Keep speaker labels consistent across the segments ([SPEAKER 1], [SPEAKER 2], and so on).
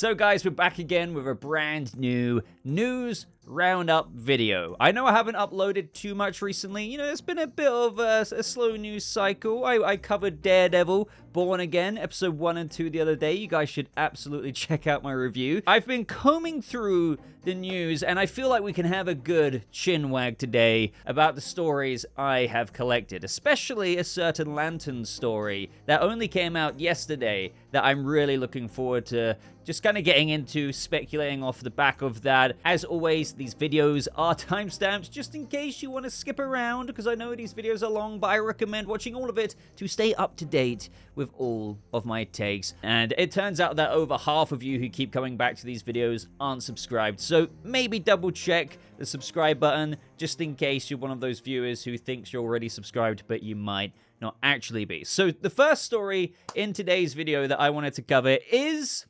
[SPEAKER 1] So guys, we're back again with a brand new news roundup video. I know I haven't uploaded too much recently. You know, it's been a bit of a slow news cycle. I covered Daredevil, Born Again, episode 1 and 2 the other day. You guys should absolutely check out my review. I've been combing through the news, and I feel like we can have a good chinwag today about the stories I have collected, especially a certain Latnerns story that only came out yesterday that I'm really looking forward to just kind of getting into, speculating off the back of that. As always, these videos are timestamped just in case you want to skip around, because I know these videos are long, but I recommend watching all of it to stay up to date with all of my takes. And it turns out that over half of you who keep coming back to these videos aren't subscribed, so maybe double check the subscribe button just in case you're one of those viewers who thinks you're already subscribed, but you might not actually be. So the first story in today's video that I wanted to cover is,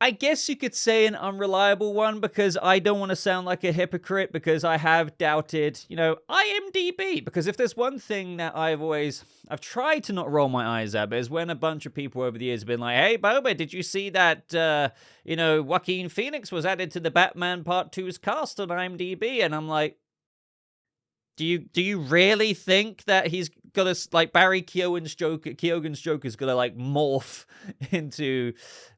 [SPEAKER 1] I guess you could say, an unreliable one, because I don't want to sound like a hypocrite, because I have doubted, you know, IMDb. Because if there's one thing that I've tried to not roll my eyes at, but is when a bunch of people over the years have been like, hey, Boba, did you see that, you know, Joaquin Phoenix was added to the Batman Part 2's cast on IMDb? And I'm like, do you really think that he's gonna, like, Barry Keoghan's Joker's gonna, like, morph into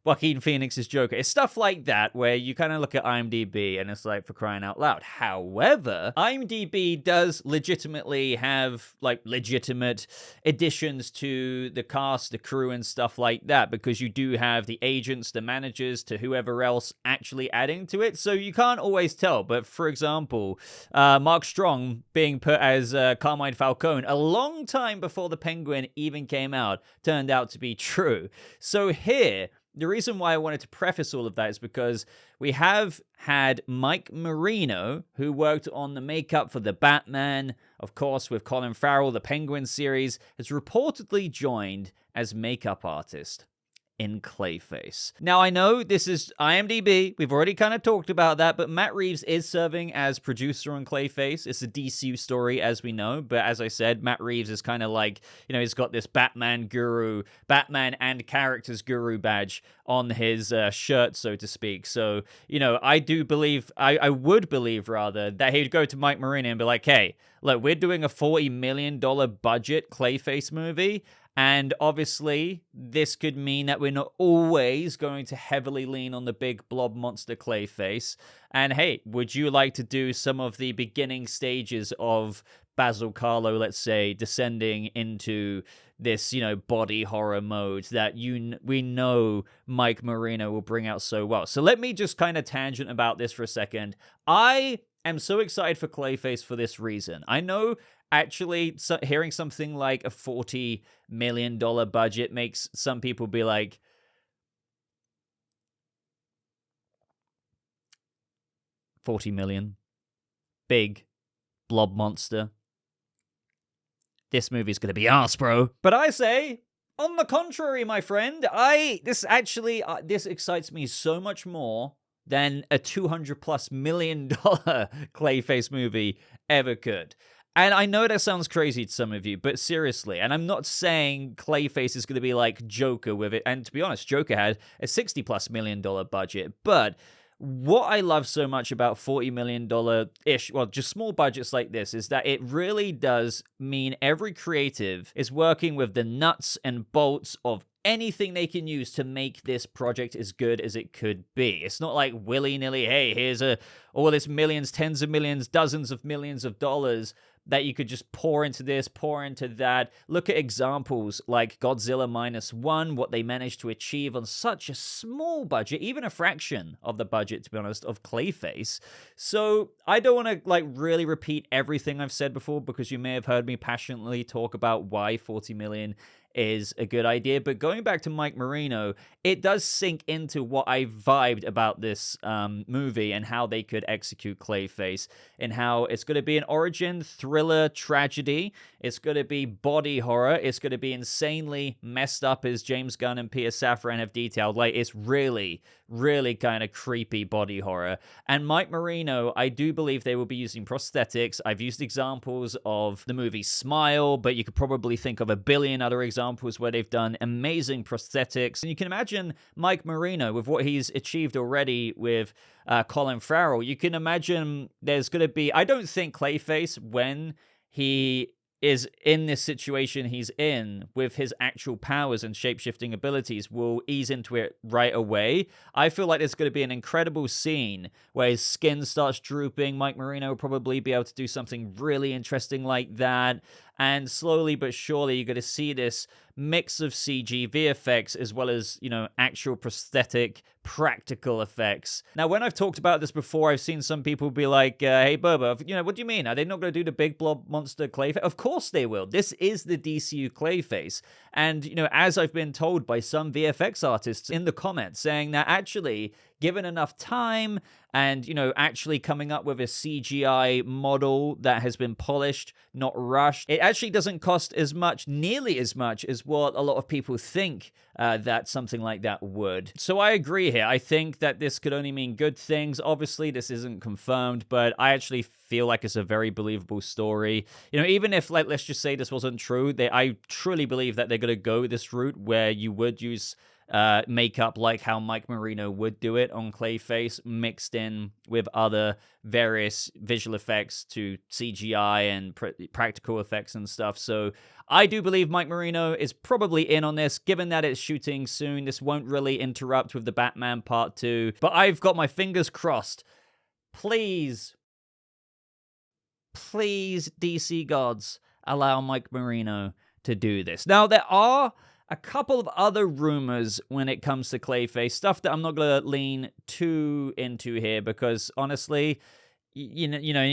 [SPEAKER 1] Joaquin Phoenix's Joker? It's stuff like that where you kind of look at IMDb and it's like, for crying out loud. However, IMDb does legitimately have, like, legitimate additions to the cast, the crew, and stuff like that, because you do have the agents, the managers, to whoever else actually adding to it, so you can't always tell. But for example, Mark Strong being put as Carmine Falcone a long time before the Penguin even came out turned out to be true. So here, the reason why I wanted to preface all of that is because we have had Mike Marino, who worked on the makeup for the Batman, of course, with Colin Farrell, the Penguin series, has reportedly joined as makeup artist in Clayface. Now, I know this is IMDb. We've already kind of talked about that, but Matt Reeves is serving as producer on Clayface. It's a DCU story, as we know, but as I said, Matt Reeves is kind of like, you know, he's got this Batman and characters guru badge on his shirt, so to speak. So, you know, I would believe, rather, that he'd go to Mike Marino and be like, hey, look, we're doing a $40 million budget Clayface movie, and obviously, this could mean that we're not always going to heavily lean on the big blob monster Clayface. And hey, would you like to do some of the beginning stages of Basil Karlo, let's say, descending into this, you know, body horror mode that we know Mike Marino will bring out so well? So let me just kind of tangent about this for a second. I am so excited for Clayface for this reason. I know, actually, hearing something like a $40 million budget makes some people be like, $40 million, big blob monster, this movie's gonna be arse, bro. But I say, on the contrary, my friend, this excites me so much more than a $200+ million Clayface movie ever could. And I know that sounds crazy to some of you, but seriously, and I'm not saying Clayface is going to be like Joker with it, and to be honest, Joker had a $60+ million budget, but what I love so much about $40 million-ish, well, just small budgets like this, is that it really does mean every creative is working with the nuts and bolts of anything they can use to make this project as good as it could be. It's not like willy-nilly, hey, here's all this millions, tens of millions, dozens of millions of dollars that you could just pour into this, pour into that. Look at examples like Godzilla -1, what they managed to achieve on such a small budget, even a fraction of the budget, to be honest, of Clayface. So I don't want to, like, really repeat everything I've said before, because you may have heard me passionately talk about why 40 million is a good idea. But going back to Mike Marino, it does sink into what I vibed about this movie and how they could execute Clayface, and how it's going to be an origin thriller tragedy. It's going to be body horror. It's going to be insanely messed up, as James Gunn and Peter Safran have detailed. Like, it's really, really kind of creepy body horror. And Mike Marino, I do believe they will be using prosthetics. I've used examples of the movie Smile, but you could probably think of a billion other examples examples where they've done amazing prosthetics. And you can imagine Mike Marino with what he's achieved already with Colin Farrell. You can imagine there's going to be... I don't think Clayface, when he is in this situation he's in with his actual powers and shape-shifting abilities, will ease into it right away. I feel like there's going to be an incredible scene where his skin starts drooping. Mike Marino will probably be able to do something really interesting like that. And slowly but surely, you're going to see this mix of CG, VFX, as well as, you know, actual prosthetic, practical effects. Now, when I've talked about this before, I've seen some people be like, hey, Boba, you know, what do you mean? Are they not going to do the big blob monster Clayface? Of course they will. This is the DCU Clayface. And, you know, as I've been told by some VFX artists in the comments, saying that actually, given enough time and, you know, actually coming up with a CGI model that has been polished, not rushed, it actually doesn't cost as much, nearly as much as what a lot of people think that something like that would. So I agree here. I think that this could only mean good things. Obviously, this isn't confirmed, but I actually feel like it's a very believable story. You know, even if, like, let's just say this wasn't true, I truly believe that they're going to go this route where you would use makeup like how Mike Marino would do it on Clayface, mixed in with other various visual effects to CGI and practical effects and stuff. So I do believe Mike Marino is probably in on this, given that it's shooting soon. This won't really interrupt with the Batman Part 2, but I've got my fingers crossed. Please, DC Gods, allow Mike Marino to do this. Now, there are a couple of other rumors when it comes to Clayface, stuff that I'm not going to lean too into here because, honestly, you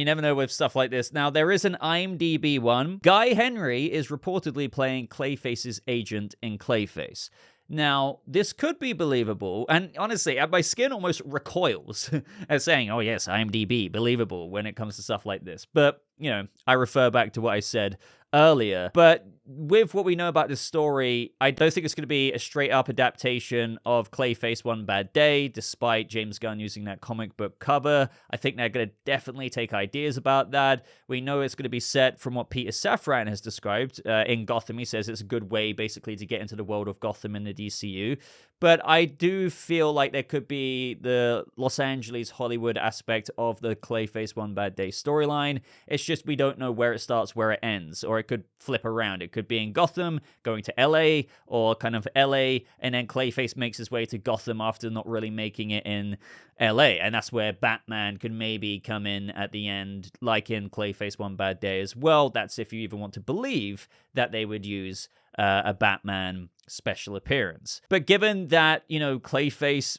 [SPEAKER 1] never know with stuff like this. Now, there is an IMDb one. Guy Henry is reportedly playing Clayface's agent in Clayface. Now, this could be believable, and honestly, my skin almost recoils at saying, oh yes, IMDb, believable when it comes to stuff like this. But, you know, I refer back to what I said earlier. But with what we know about this story, I don't think it's going to be a straight-up adaptation of Clayface One Bad Day, despite James Gunn using that comic book cover. I think they're going to definitely take ideas about that. We know it's going to be set from what Peter Safran has described in Gotham. He says it's a good way, basically, to get into the world of Gotham in the DCU. But I do feel like there could be the Los Angeles, Hollywood aspect of the Clayface One Bad Day storyline. It's just we don't know where it starts, where it ends, or it could flip around. It could be in Gotham, going to LA, or kind of LA, and then Clayface makes his way to Gotham after not really making it in LA. And that's where Batman could maybe come in at the end, like in Clayface One Bad Day as well. That's if you even want to believe that they would use a Batman special appearance. But given that, you know, Clayface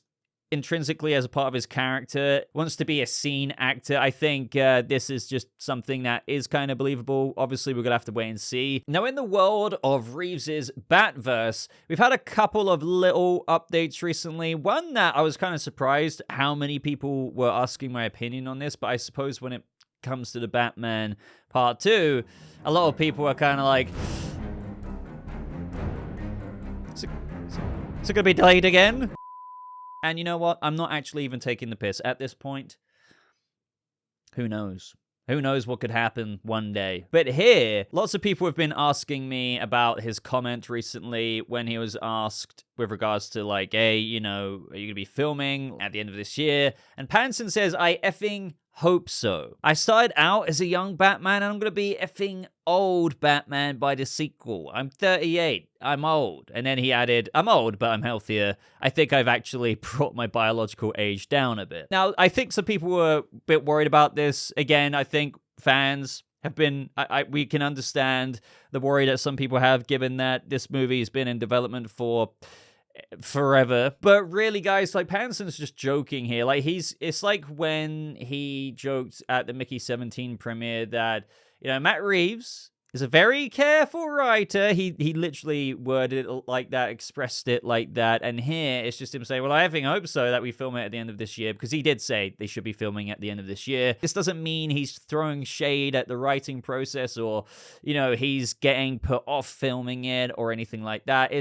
[SPEAKER 1] intrinsically as a part of his character wants to be a scene actor, I think this is just something that is kind of believable. Obviously, we're gonna have to wait and see. Now, in the world of Reeves's Batverse, we've had a couple of little updates recently. One that I was kind of surprised how many people were asking my opinion on this, but I suppose when it comes to the Batman Part 2, a lot of people are kind of like, is it going to be delayed again? And you know what? I'm not actually even taking the piss at this point. Who knows? Who knows what could happen one day? But here, lots of people have been asking me about his comment recently when he was asked with regards to, like, hey, you know, are you going to be filming at the end of this year? And Pattinson says, I effing hope so. I started out as a young Batman, and I'm going to be effing old Batman by the sequel. I'm 38. I'm old. And then he added, I'm old, but I'm healthier. I think I've actually brought my biological age down a bit. Now, I think some people were a bit worried about this. Again, I think fans have been, we can understand the worry that some people have, given that this movie has been in development for forever. But really, guys, like, Pattinson's just joking here. Like, it's like when he joked at the Mickey 17 premiere that, you know, Matt Reeves is a very careful writer. He literally worded it like that, expressed it like that. And here it's just him saying, well, I think hope so that we film it at the end of this year, because he did say they should be filming at the end of this year. This doesn't mean he's throwing shade at the writing process, or, you know, he's getting put off filming it or anything like that.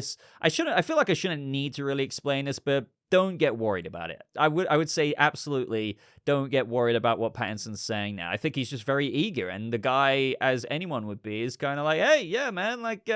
[SPEAKER 1] I feel like I shouldn't need to really explain this, but don't get worried about it. I would say absolutely don't get worried about what Pattinson's saying now. I think he's just very eager, and the guy, as anyone would be, is kind of like, hey, yeah, man, like,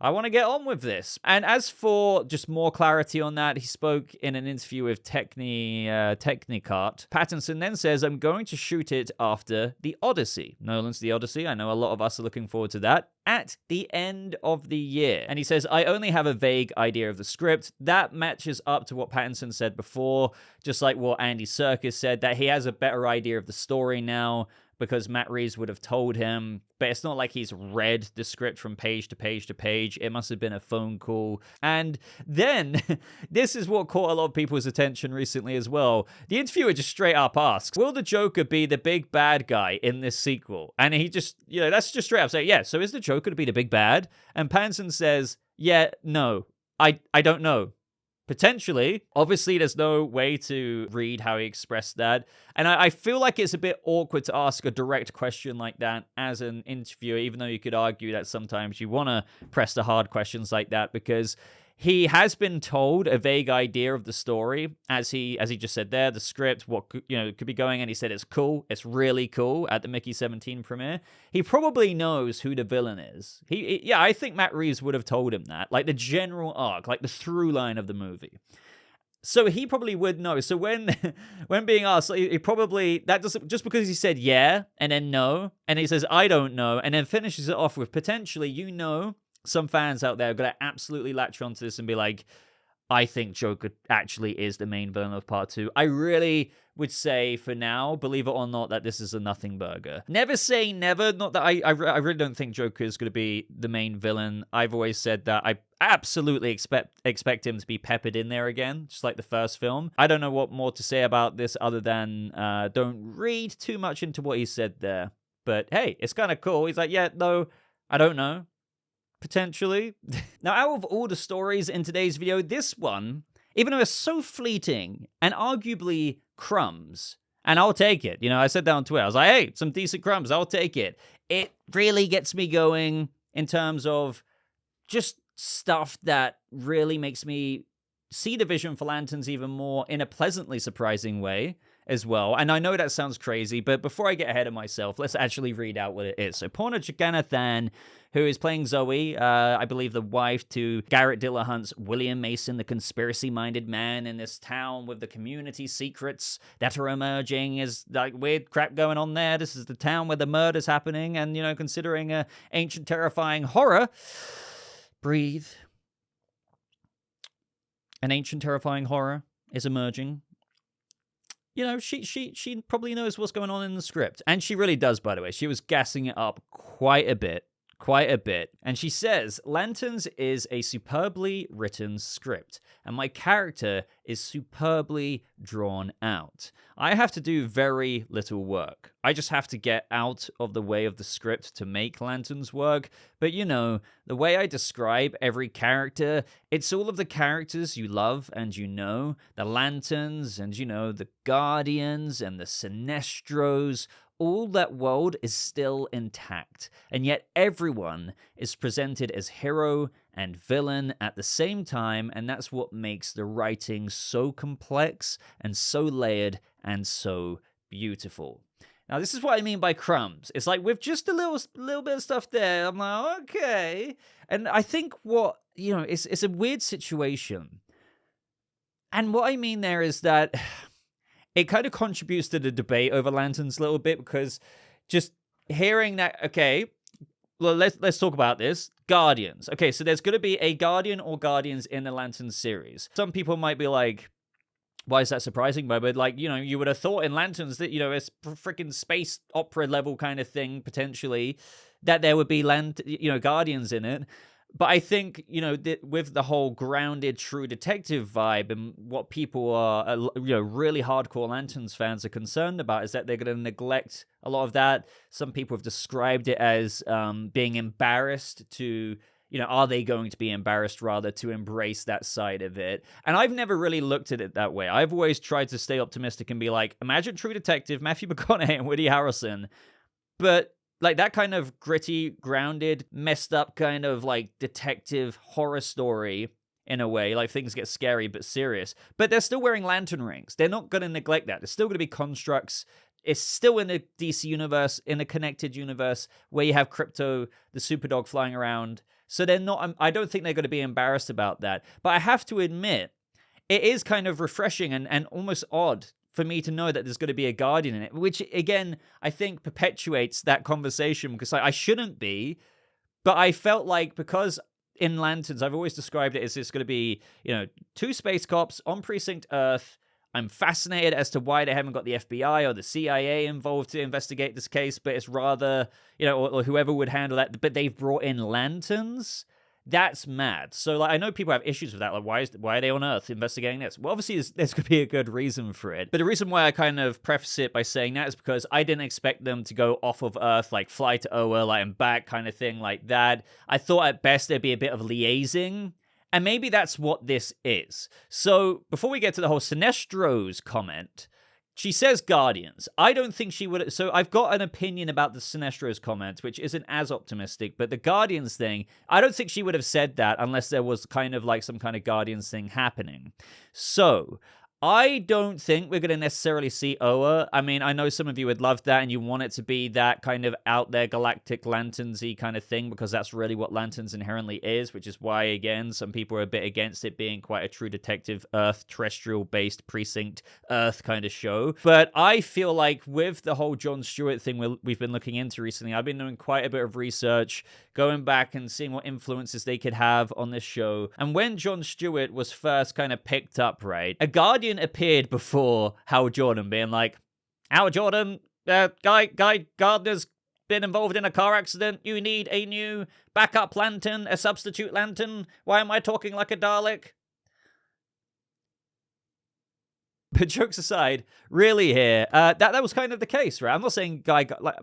[SPEAKER 1] I want to get on with this. And as for just more clarity on that, he spoke in an interview with Technicart. Pattinson then says, I'm going to shoot it after The Odyssey. Nolan's The Odyssey. I know a lot of us are looking forward to that. At the end of the year. And he says, I only have a vague idea of the script. That matches up to what Pattinson said before, just like what Andy Serkis said, that he has a better idea of the story now, because Matt Reeves would have told him, but it's not like he's read the script from page to page to page. It must have been a phone call. And then, this is what caught a lot of people's attention recently as well. The interviewer just straight up asks, will the Joker be the big bad guy in this sequel? And he just, that's just straight up saying, yeah, so is the Joker to be the big bad? And Pattinson says, yeah, no, I don't know. Potentially. Obviously, there's no way to read how he expressed that. And I feel like it's a bit awkward to ask a direct question like that as an interviewer, even though you could argue that sometimes you want to press the hard questions like that, because he has been told a vague idea of the story, as he just said there, the script, what could be going, and he said it's cool, it's really cool at the Mickey 17 premiere. He probably knows who the villain is. I think Matt Reeves would have told him that, like the general arc, like the through line of the movie. So he probably would know. So when being asked, he probably, that doesn't, just because he said yeah and then no, and he says I don't know, and then finishes it off with potentially, some fans out there are going to absolutely latch onto this and be like, I think Joker actually is the main villain of part 2. I really would say for now, believe it or not, that this is a nothing burger. Never say never. Not that I really don't think Joker is going to be the main villain. I've always said that I absolutely expect him to be peppered in there again, just like the first film. I don't know what more to say about this other than don't read too much into what he said there. But hey, it's kind of cool. He's like, yeah, no, I don't know. Potentially. Now, out of all the stories in today's video, this one, even though it's so fleeting and arguably crumbs, and I'll take it. I said that on Twitter. I was like, hey, some decent crumbs, I'll take it. It really gets me going in terms of just stuff that really makes me see the vision for Lanterns even more in a pleasantly surprising way as well. And I know that sounds crazy, but before I get ahead of myself, let's actually read out what it is. So Porna Jaganathan, who is playing Zoe, I believe the wife to Garrett Dillahunt's William Mason, the conspiracy-minded man in this town with the community secrets that are emerging. Is like weird crap going on there. This is the town where the murder's happening, and, considering ancient terrifying horror, breathe. An ancient terrifying horror is emerging. She probably knows what's going on in the script. And she really does, by the way. She was gassing it up quite a bit. And she says, Lanterns is a superbly written script, and my character is superbly drawn out. I have to do very little work. I just have to get out of the way of the script to make Lanterns work. But the way I describe every character, it's all of the characters you love and the Lanterns and the Guardians and the Sinestros. All that world is still intact, and yet everyone is presented as hero and villain at the same time, and that's what makes the writing so complex and so layered and so beautiful. Now, this is what I mean by crumbs. It's like with just a little bit of stuff there, I'm like, okay. And I think it's a weird situation. And what I mean there is that it kind of contributes to the debate over Lanterns a little bit, because just hearing that, okay, well, let's talk about this. Guardians. Okay, so there's going to be a Guardian or Guardians in the Lanterns series. Some people might be like, why is that surprising? But you would have thought in Lanterns that, it's freaking space opera level kind of thing, potentially, that there would be Guardians in it. But I think, with the whole grounded, true detective vibe, and what people are, really hardcore Lanterns fans are concerned about is that they're going to neglect a lot of that. Some people have described it as being embarrassed to, are they going to be embarrassed rather to embrace that side of it? And I've never really looked at it that way. I've always tried to stay optimistic and be like, imagine True Detective, Matthew McConaughey and Woody Harrelson, but like that kind of gritty, grounded, messed up kind of like detective horror story in a way. Like things get scary but serious. But they're still wearing lantern rings. They're not going to neglect that. There's still going to be constructs. It's still in the DC universe, in a connected universe where you have Crypto, the Superdog, flying around. So they're not, I don't think they're going to be embarrassed about that. But I have to admit, it is kind of refreshing and almost odd for me to know that there's going to be a Guardian in it, which again, I think perpetuates that conversation because I shouldn't be, but I felt like because in Lanterns, I've always described it as it's going to be, 2 space cops on Precinct Earth. I'm fascinated as to why they haven't got the FBI or the CIA involved to investigate this case, but it's rather, or whoever would handle that, but they've brought in Lanterns. That's mad. So, I know people have issues with that. Like, why are they on Earth investigating this? Well, obviously, there's going to be a good reason for it. But the reason why I kind of preface it by saying that is because I didn't expect them to go off of Earth, like fly to Oa, and back kind of thing like that. I thought at best there'd be a bit of liaising. And maybe that's what this is. So, before we get to the whole Sinestro's comment, she says Guardians. I don't think she would. So I've got an opinion about the Sinestro's comment, which isn't as optimistic. But the Guardians thing, I don't think she would have said that unless there was kind of like some kind of Guardians thing happening. So I don't think we're going to necessarily see Oa. I mean, I know some of you would love that and you want it to be that kind of out there galactic Lanterns-y kind of thing because that's really what Lanterns inherently is, which is why, again, some people are a bit against it being quite a true detective Earth, terrestrial-based precinct Earth kind of show. But I feel like with the whole Jon Stewart thing we've been looking into recently, I've been doing quite a bit of research, going back and seeing what influences they could have on this show. And when Jon Stewart was first kind of picked up, right, a Guardian appeared before Hal Jordan being like, Hal Jordan, Guy Gardner's been involved in a car accident. You need a new backup lantern, a substitute lantern. Why am I talking like a Dalek? But jokes aside, really here, that was kind of the case, right? I'm not saying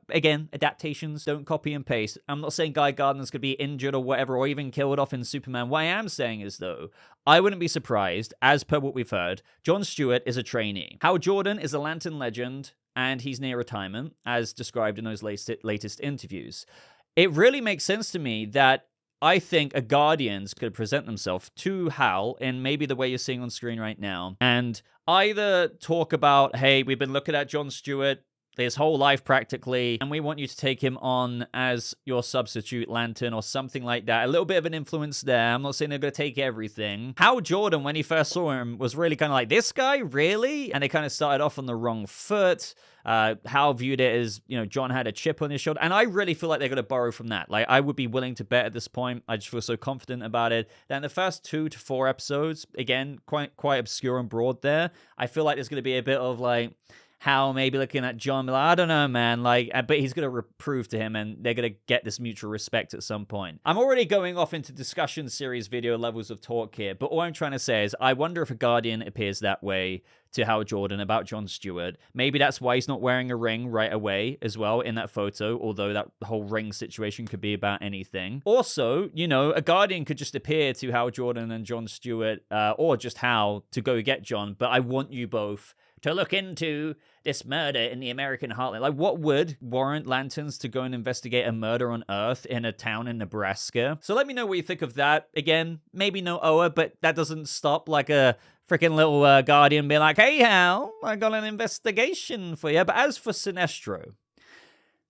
[SPEAKER 1] again, adaptations, don't copy and paste. I'm not saying Guy Gardner's going to be injured or whatever, or even killed off in Superman. What I am saying is, though, I wouldn't be surprised, as per what we've heard, Jon Stewart is a trainee. Hal Jordan is a Lantern legend, and he's near retirement, as described in those latest interviews. It really makes sense to me that I think a Guardians could present themselves to Hal in maybe the way you're seeing on screen right now, and either talk about, hey, we've been looking at Jon Stewart his whole life practically, and we want you to take him on as your substitute lantern or something like that. A little bit of an influence there. I'm not saying they're going to take everything. Hal Jordan, when he first saw him, was really kind of like, this guy? Really? And they kind of started off on the wrong foot. Hal viewed it as, John had a chip on his shoulder. And I really feel like they're going to borrow from that. Like, I would be willing to bet at this point. I just feel so confident about it. Then the first 2 to 4 episodes, again, quite obscure and broad there. I feel like there's going to be a bit of like, Hal maybe looking at John, like, I don't know, man, but he's going to reprove to him, and they're going to get this mutual respect at some point. I'm already going off into discussion series video levels of talk here, but all I'm trying to say is I wonder if a Guardian appears that way to Hal Jordan about Jon Stewart. Maybe that's why he's not wearing a ring right away as well in that photo, although that whole ring situation could be about anything. Also, a Guardian could just appear to Hal Jordan and Jon Stewart, or just Hal, to go get John, but I want you both to look into this murder in the American heartland. Like, what would warrant Lanterns to go and investigate a murder on Earth in a town in Nebraska? So let me know what you think of that. Again, maybe no Oa, but that doesn't stop like a freaking little Guardian being like, hey, Hal, I got an investigation for you. But as for Sinestro,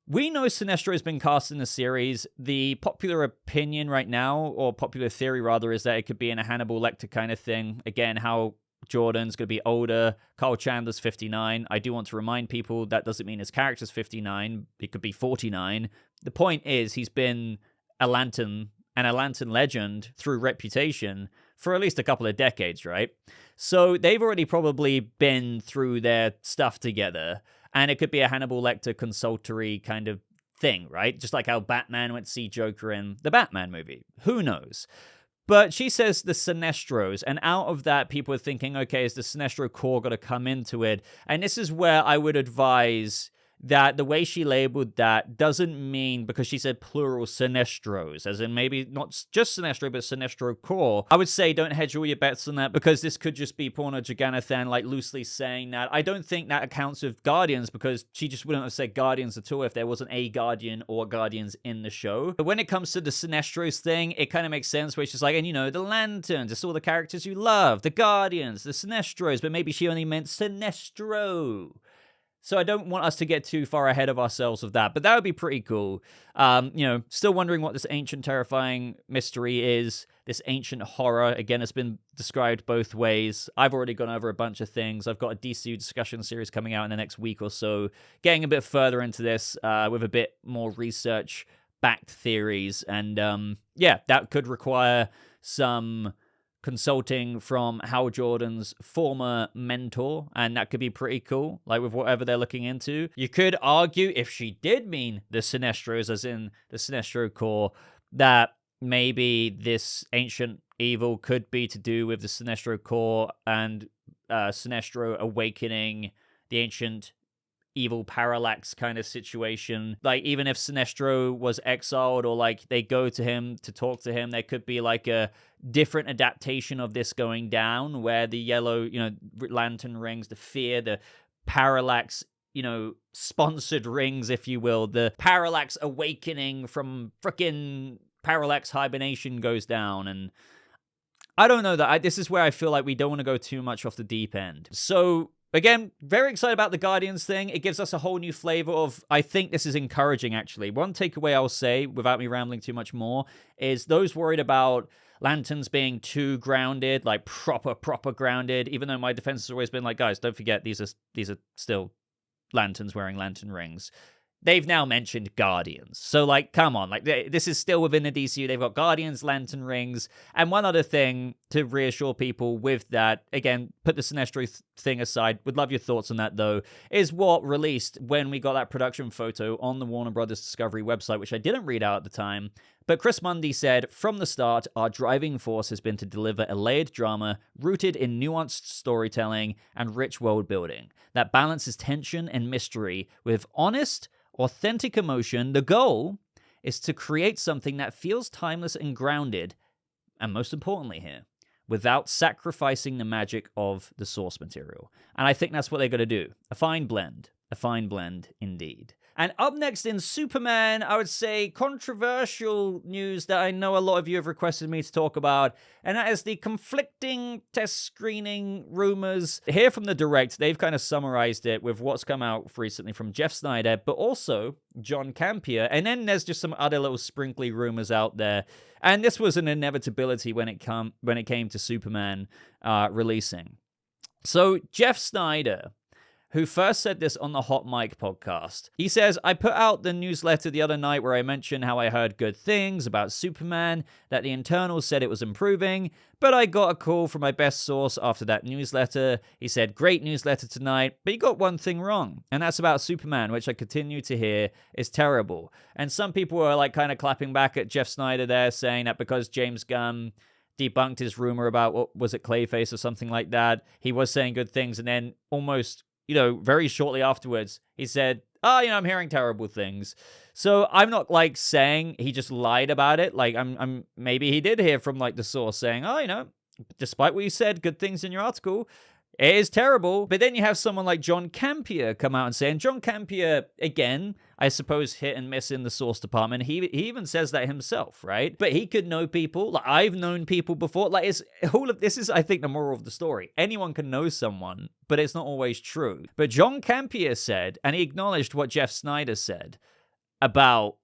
[SPEAKER 1] we know Sinestro has been cast in the series. The popular opinion right now, or popular theory rather, is that it could be in a Hannibal Lecter kind of thing. Again, how Jordan's going to be older. Kyle Chandler's 59. I do want to remind people that doesn't mean his character's 59. It could be 49. The point is he's been a Lantern and a Lantern legend through reputation for at least a couple of decades, right? So they've already probably been through their stuff together, and it could be a Hannibal Lecter consultory kind of thing, right? Just like how Batman went to see Joker in the Batman movie. Who knows? But she says the Sinestros, and out of that, people are thinking, okay, is the Sinestro core got to come into it? And this is where I would advise that the way she labeled that doesn't mean, because she said plural Sinestros, as in maybe not just Sinestro, but Sinestro core. I would say don't hedge all your bets on that, because this could just be Porno Giganathan, like, loosely saying that. I don't think that accounts with Guardians, because she just wouldn't have said Guardians at all if there wasn't a Guardian or Guardians in the show. But when it comes to the Sinestros thing, it kind of makes sense, where it's just like, and the Lanterns, it's all the characters you love, the Guardians, the Sinestros, but maybe she only meant Sinestro. So I don't want us to get too far ahead of ourselves with that, but that would be pretty cool. Still wondering what this ancient terrifying mystery is, this ancient horror. Again, it's been described both ways. I've already gone over a bunch of things. I've got a DCU discussion series coming out in the next week or so, getting a bit further into this with a bit more research-backed theories. And that could require some consulting from Hal Jordan's former mentor, and that could be pretty cool, like with whatever they're looking into. You could argue, if she did mean the Sinestros, as in the Sinestro Corps, that maybe this ancient evil could be to do with the Sinestro Corps and Sinestro awakening the ancient evil parallax kind of situation. Like, even if Sinestro was exiled, or like they go to him to talk to him, there could be like a different adaptation of this going down, where the yellow, lantern rings, the fear, the parallax, sponsored rings, if you will, the parallax awakening from frickin' parallax hibernation goes down. And I don't know, that this is where I feel like we don't want to go too much off the deep end. So again, very excited about the Guardians thing. It gives us a whole new flavor of, I think this is encouraging, actually. One takeaway I'll say, without me rambling too much more, is those worried about Lanterns being too grounded, like proper grounded, even though my defense has always been like, guys, don't forget, these are still Lanterns wearing lantern rings. They've now mentioned Guardians. So, like, come on. Like, this is still within the DCU. They've got Guardians, lantern rings. And one other thing to reassure people with that, again, put the Sinestro thing aside, would love your thoughts on that, though, is what released when we got that production photo on the Warner Brothers Discovery website, which I didn't read out at the time. But Chris Mundy said, "From the start, our driving force has been to deliver a layered drama rooted in nuanced storytelling and rich world building that balances tension and mystery with honest, authentic emotion. The goal is to create something that feels timeless and grounded, and most importantly here, without sacrificing the magic of the source material." And I think that's what they're going to do. A fine blend indeed. And up next in Superman, I would say controversial news that I know a lot of you have requested me to talk about, and that is the conflicting test screening rumors. Here from the direct, they've kind of summarized it with what's come out recently from Jeff Snyder, but also John Campea, and then there's just some other little sprinkly rumors out there. And this was an inevitability when it came to Superman releasing. So Jeff Snyder, who first said this on the Hot Mic podcast. He says, "I put out the newsletter the other night where I mentioned how I heard good things about Superman, that the internals said it was improving, but I got a call from my best source after that newsletter. He said, great newsletter tonight, but you got one thing wrong, and that's about Superman, which I continue to hear is terrible." And some people were like kind of clapping back at Jeff Snyder there, saying that because James Gunn debunked his rumor about, what was it, Clayface or something like that, he was saying good things, and then almost very shortly afterwards, he said, I'm hearing terrible things. So I'm not like saying he just lied about it. Like I'm maybe he did hear from like the source saying, despite what you said, good things in your article, it is terrible. But then you have someone like John Campea come out and say, and John Campea, again, I suppose hit and miss in the source department. He even says that himself, right? But he could know people. Like, I've known people before. Like, it's all of this is, I think, the moral of the story. Anyone can know someone, but it's not always true. But John Campea said, and he acknowledged what Jeff Snyder said about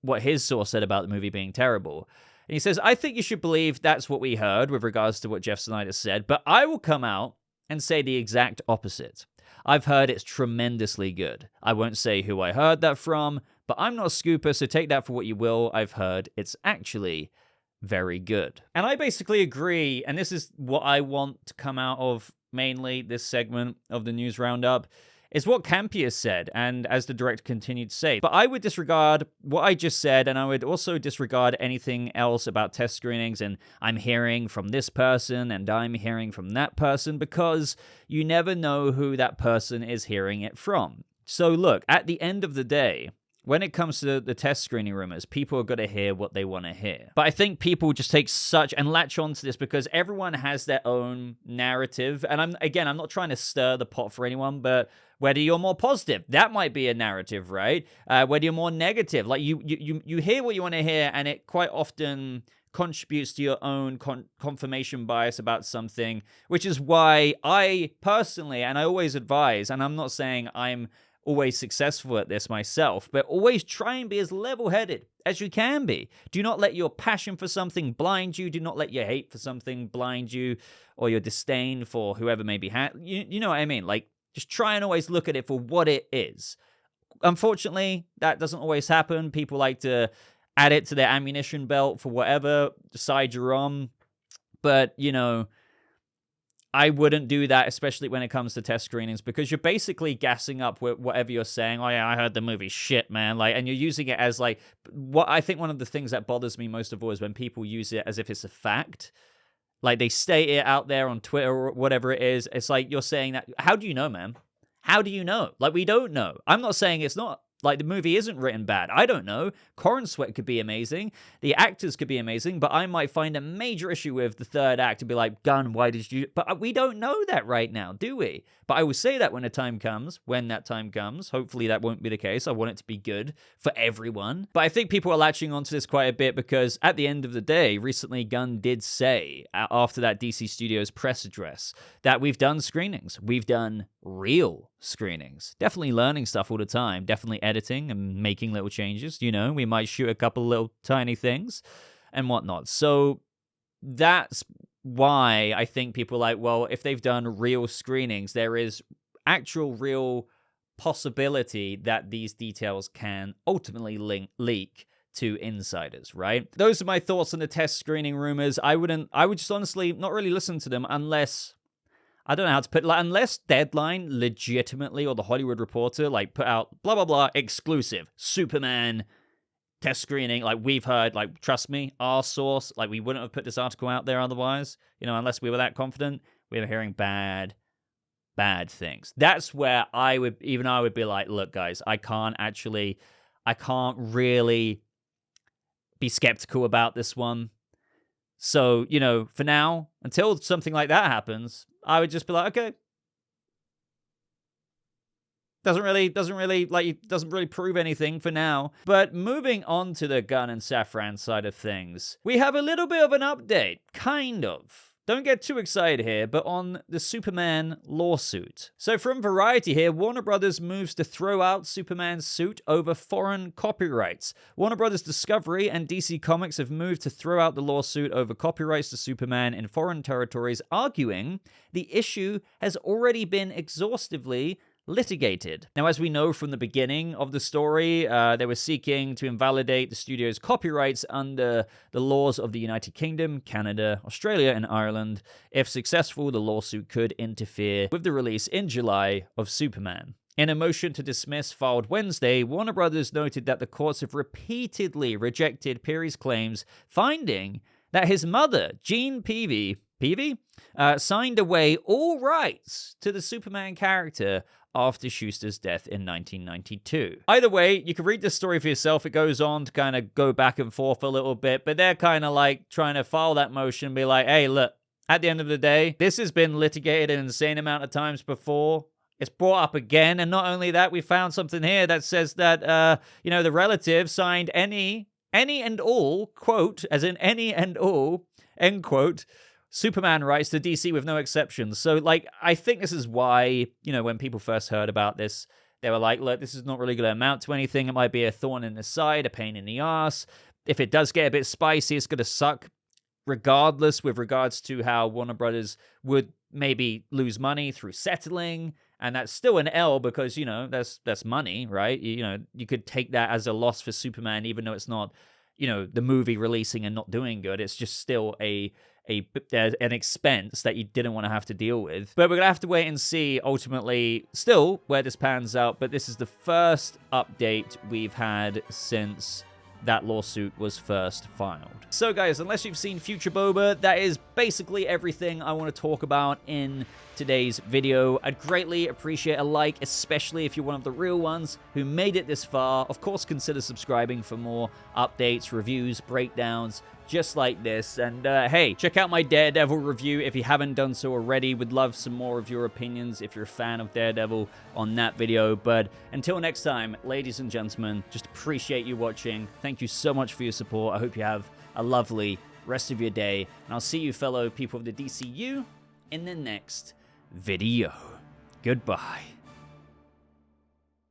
[SPEAKER 1] what his source said about the movie being terrible. And he says, "I think you should believe that's what we heard with regards to what Jeff Snyder said, but I will come out and say the exact opposite. I've heard it's tremendously good. I won't say who I heard that from, but I'm not a scooper, so take that for what you will. I've heard it's actually very good." And I basically agree, and this is what I want to come out of mainly this segment of the news roundup, is what Campea said, and as the director continued to say. But I would disregard what I just said, and I would also disregard anything else about test screenings, and I'm hearing from this person, and I'm hearing from that person, because you never know who that person is hearing it from. So look, at the end of the day, when it comes to the test screening rumors, people are going to hear what they want to hear. But I think people just take such and latch onto this because everyone has their own narrative. And I'm not trying to stir the pot for anyone, but whether you're more positive, that might be a narrative, right? Whether you're more negative, like you hear what you want to hear, and it quite often contributes to your own confirmation bias about something, which is why I personally, and I always advise, and I'm not saying I'm always successful at this myself, but always try and be as level-headed as you can be. Do not let your passion for something blind you. Do not let your hate for something blind you, or your disdain for whoever may be. You know what I mean? Like, just try and always look at it for what it is. Unfortunately, that doesn't always happen. People like to add it to their ammunition belt for whatever side you're on. But, you know, I wouldn't do that, especially when it comes to test screenings, because you're basically gassing up whatever you're saying. Oh yeah, I heard the movie shit, man. Like, and you're using it as like, what I think one of the things that bothers me most of all is when people use it as if it's a fact. Like, they state it out there on Twitter or whatever it is. It's like, you're saying that. How do you know, man? How do you know? Like, we don't know. I'm not saying it's not. Like, the movie isn't written bad. I don't know. Corrin Sweat could be amazing. The actors could be amazing, but I might find a major issue with the third act and be like, Gunn, why did you... But we don't know that right now, do we? But I will say that when that time comes. Hopefully that won't be the case. I want it to be good for everyone. But I think people are latching onto this quite a bit because at the end of the day, recently Gunn did say, after that DC Studios press address, that we've done screenings. We've done real screenings. Definitely learning stuff all the time. Definitely editing and making little changes. You know, we might shoot a couple little tiny things and whatnot. So that's why I think people are like, well, if they've done real screenings, there is actual real possibility that these details can ultimately leak to insiders, right? Those are my thoughts on the test screening rumors. I would just honestly not really listen to them unless, I don't know how to put it, like, unless Deadline legitimately, or the Hollywood Reporter, like, put out blah, blah, blah, exclusive, Superman test screening, like, we've heard, like, trust me, our source, like, we wouldn't have put this article out there otherwise, you know, unless we were that confident. We were hearing bad things. That's where I would be like, look, guys, I can't really be skeptical about this one. So, you know, for now, until something like that happens, I would just be like, okay. Doesn't really prove anything for now. But moving on to the Gunn and Safran side of things, we have a little bit of an update, kind of. Don't get too excited here, but on the Superman lawsuit. So from Variety here, Warner Brothers moves to throw out Superman's suit over foreign copyrights. Warner Brothers Discovery and DC Comics have moved to throw out the lawsuit over copyrights to Superman in foreign territories, arguing the issue has already been exhaustively litigated. Now, as we know from the beginning of the story, they were seeking to invalidate the studio's copyrights under the laws of the United Kingdom, Canada, Australia, and Ireland. If successful, the lawsuit could interfere with the release in July of Superman. In a motion to dismiss filed Wednesday, Warner Brothers noted that the courts have repeatedly rejected Peary's claims, finding that his mother, Jean Peavy, signed away all rights to the Superman character after Schuster's death in 1992. Either way, you can read this story for yourself. It goes on to kind of go back and forth a little bit, but they're kind of like trying to file that motion and be like, hey, look, at the end of the day, this has been litigated an insane amount of times before. It's brought up again, and not only that, we found something here that says that, you know, the relative signed any and all, quote, as in any and all, end quote, Superman rights to DC with no exceptions. So, like, I think this is why, you know, when people first heard about this, they were like, look, this is not really going to amount to anything. It might be a thorn in the side, a pain in the ass. If it does get a bit spicy, it's going to suck regardless with regards to how Warner Brothers would maybe lose money through settling. And that's still an L because, you know, that's money, right? You know, you could take that as a loss for Superman, even though it's not, you know, the movie releasing and not doing good. It's just still an expense that you didn't want to have to deal with. But we're going to have to wait and see ultimately still where this pans out. But this is the first update we've had since that lawsuit was first filed. So guys, unless you've seen Future Boba, that is basically everything I want to talk about in today's video. I'd greatly appreciate a like, especially if you're one of the real ones who made it this far. Of course, consider subscribing for more updates, reviews, breakdowns, just like this. And hey, check out my Daredevil review if you haven't done so already. Would love some more of your opinions if you're a fan of Daredevil on that video. But until next time, ladies and gentlemen, just appreciate you watching. Thank you so much for your support. I hope you have a lovely rest of your day. And I'll see you fellow people of the DCU in the next video. Goodbye.